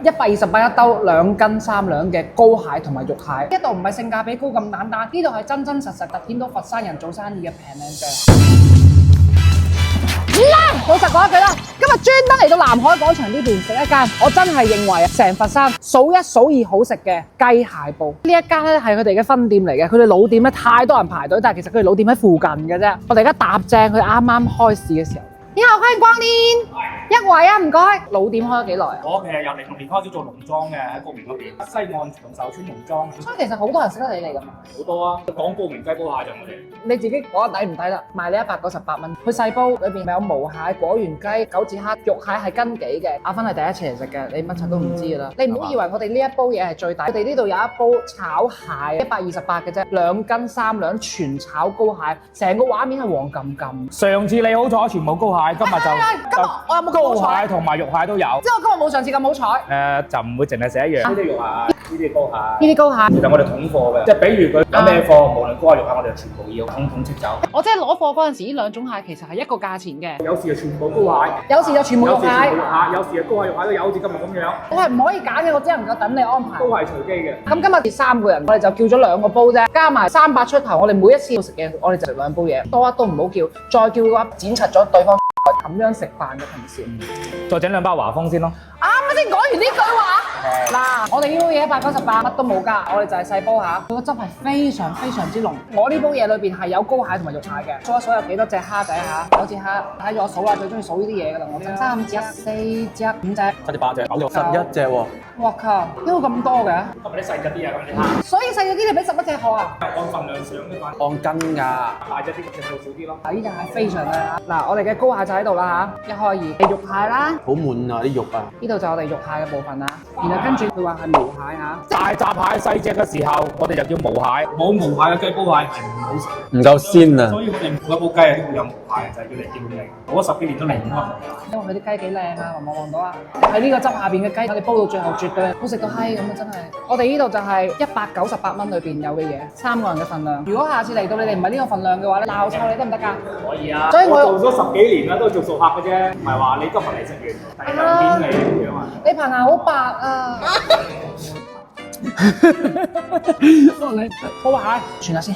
128一兜，2斤3兩嘅膏蟹同埋肉蟹。呢度唔係性價比高咁簡單，呢度係真真實實突顯到佛山人做生意嘅平靚正。老實講一句啦，今日專登嚟到南海廣場呢邊食一間，我真係認為成佛山數一數二好食嘅雞蟹煲。呢一間咧係佢哋嘅分店嚟嘅，佢哋老店咧太多人排隊，但係其實佢哋老店喺附近嘅啫。我哋而家搭正佢啱啱開市嘅時候。你好，歡迎光臨，一位啊，唔該。老店開咗幾耐啊？我其實由06年開始做農莊嘅，喺高明嗰邊，西岸長壽村農莊。所以其實好多人識得你嚟㗎嘛。好多啊，講高明雞煲蟹就我哋。你自己講得抵唔抵啦？賣你198蚊。佢細煲裏邊咪有毛蟹、果園雞、九字蝦、肉蟹係斤幾嘅。阿芬係第一次嚟食嘅，你乜柒都唔知㗎啦。你唔好以為我哋呢一煲嘢係最大，我哋呢度有一煲炒蟹128嘅啫，2斤3兩全炒膏蟹，成個畫面係黃冚冚。上次你好彩全部膏蟹，今日就今日我有冇咁好膏彩？蟹同埋肉蟹都有。即係我今日冇上次咁好彩。就唔會淨係食一樣。呢啲肉蟹，呢啲膏蟹。呢啲膏蟹，其實我哋統貨嘅，即係比如佢有咩貨，無論膏蟹肉蟹，我哋就全部要統斥走。我即係攞貨嗰陣時，呢兩種蟹其實係一個價錢嘅。有時就全部膏蟹，有時就全部肉蟹，有時就膏蟹肉蟹都有，好似今日咁樣。我係唔可以揀嘅，我只能夠等你安排。都係隨機嘅。咁今日3個人，我哋就叫咗2個煲啫，加埋300出頭，我哋每一次要食嘅，我哋就食2煲嘢，多一都唔好叫，再叫嘅話剪柒咗對方。咁樣食飯嘅同事，再整2包華豐先咯。啱啱先講完呢句話。嗱，我哋呢煲嘢198，乜都冇加，我哋就係細煲下，佢個汁係非常非常之濃。我呢煲嘢裏邊係有膏蟹同埋肉蟹嘅。數一數有幾多隻蝦仔嚇？9隻蝦，睇住我數啦，最中意數呢啲嘢㗎啦。我3隻、4隻、5隻、7隻、8隻、9隻、11隻喎。哇靠！邊度咁多嘅？今日啲細隻啲啊，咁你蝦。所以細隻啲你俾11隻殼啊？按份量上嘅嘛。按斤㗎。大隻啲隻數少啲咯。呢隻係非常靚嚇。嗱，我哋嘅膏蟹就喺度啦嚇，一開二，肉蟹啦。好滿啊啲肉啊！呢度就我哋肉蟹嘅部分啦。然後跟住佢話係毛蟹嚇。大閘蟹細隻嘅時候，我哋就叫毛蟹。冇毛蟹嘅雞煲蟹係唔好食。唔夠鮮啊！所以我哋每一煲雞啊都會有毛蟹，就係叫嚟叫嚟。我10幾年都嚟唔開。因為佢啲雞幾靚啊，望到啊！喺呢個汁下邊嘅雞，我哋煲到最後絕對好食到閪咁啊！真係，我哋呢度就係198蚊裏邊有嘅嘢，3個人嘅份量。如果下次嚟到你哋唔係呢個份量嘅話咧，鬧臭你得唔得㗎？可以啊！所以我做咗10幾年啦，都係做熟客嘅啫，唔係話你今日嚟食完，第2年嚟咁樣啊！你棚牙好白啊！你煲蟹，傳下先。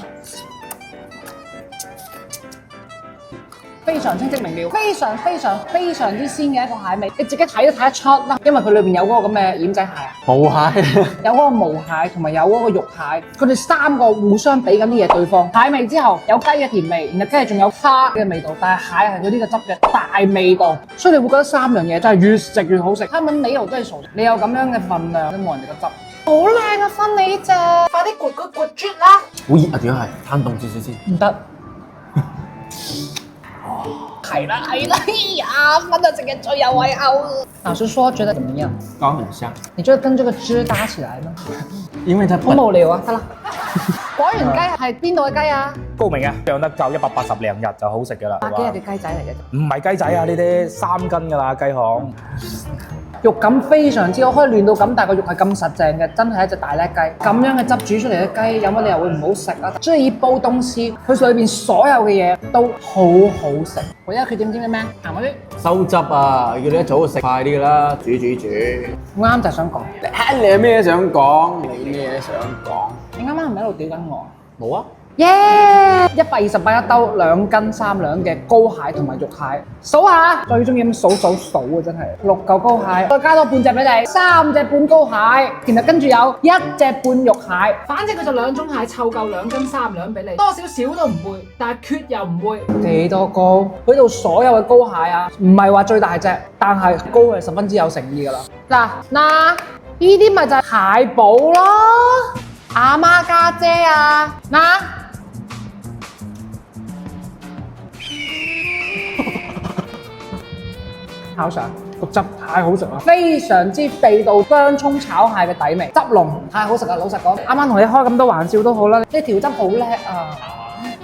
非常清晰明了，非常之鮮嘅一個蟹味，你自己睇都睇得出啦，因為佢裏邊有嗰個咁嘅奄仔蟹啊，毛蟹，有嗰個毛蟹同埋有嗰個肉蟹，佢哋3個互相比緊啲嘢對方，蟹味之後有雞嘅甜味，然後跟住仲有蝦嘅味道，但係蟹係佢呢個汁嘅大味道，所以你會覺得3樣嘢真係越食越好食。他們呢度都係熟，你有咁樣嘅份量都冇人哋個汁，好靚啊！分你呢隻，快啲掘啦！好熱啊！點解係攤凍少少先？唔得。係啦，哎呀，分到整個最有胃口。老實說，覺得怎麼樣？剛很香。你覺得跟這個汁搭起來嗎？因為它好無聊啊！得啦。果園雞係邊度嘅雞啊？高明啊，養得夠180零日就好食㗎啦。百幾日嘅雞仔嚟嘅啫。唔係雞仔啊，呢啲3斤㗎啦，雞項。肉感非常之好，可以嫩到咁，但係個肉係咁實淨嘅，真係一隻大叻雞。咁樣嘅汁煮出嚟嘅雞，有乜理由會唔好食啊？這一煲東西，佢裏邊所有嘅嘢都好好食。唯一缺點知唔知咩？行嗰啲收汁啊！叫你一早食快啲㗎啦，煮。我啱就係想講，你有咩想講？你咩想講？你啱啱係咪喺度屌緊我？冇啊！耶！128一兜，2斤3兩嘅膏蟹同埋肉蟹，數下最中意咁數啊！真係6嚿膏蟹，再加多半隻俾你，3隻半膏蟹，然後跟住有1隻半肉蟹，反正佢就2種蟹湊夠2斤3兩俾你，多少少都唔會，但係缺又唔會。幾多膏？佢度所有嘅膏蟹啊，唔係話最大隻，但係膏係十分之有誠意㗎啦。嗱，呢啲咪就係蟹堡咯，阿媽家姐啊，嗱。烤上個汁太好食啦，非常之地道薑葱炒蟹嘅底味，汁濃太好食啦！老實講，啱啱同你開咁多玩笑都好啦，你調汁好叻啊！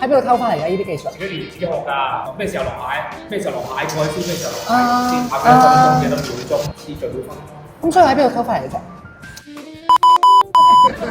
喺邊度偷翻嚟㗎？呢啲技術？自己練自己學㗎。咩時候落蟹？咩時候落蟹蓋先？咩時候落蟹先？拍幾多分鐘？幾多秒鐘？次序會分。咁所以喺邊度偷翻嚟嘅啫？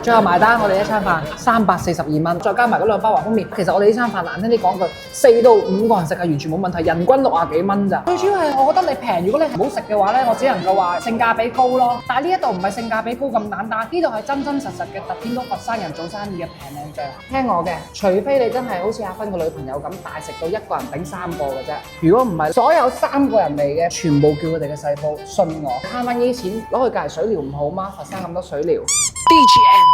最後埋單，我哋一餐飯342蚊，再加埋嗰兩包華豐麵。其實我哋呢餐飯難聽啲講句，4到5個人食係完全冇問題，人均60幾蚊咋。最主要係我覺得你平，如果你唔好食嘅話咧，我只能夠話性價比高咯。但係呢一度唔係性價比高咁簡單，呢度係真真實實嘅特天都佛山人做生意嘅平靚正。聽我嘅，除非你真係好似阿芬個女朋友咁大食到一個人頂3個嘅啫。如果唔係，所有3個人嚟嘅，全部叫佢哋嘅細煲，信我，慳翻啲錢攞去隔離水療唔好嗎？佛山咁多水療。BGM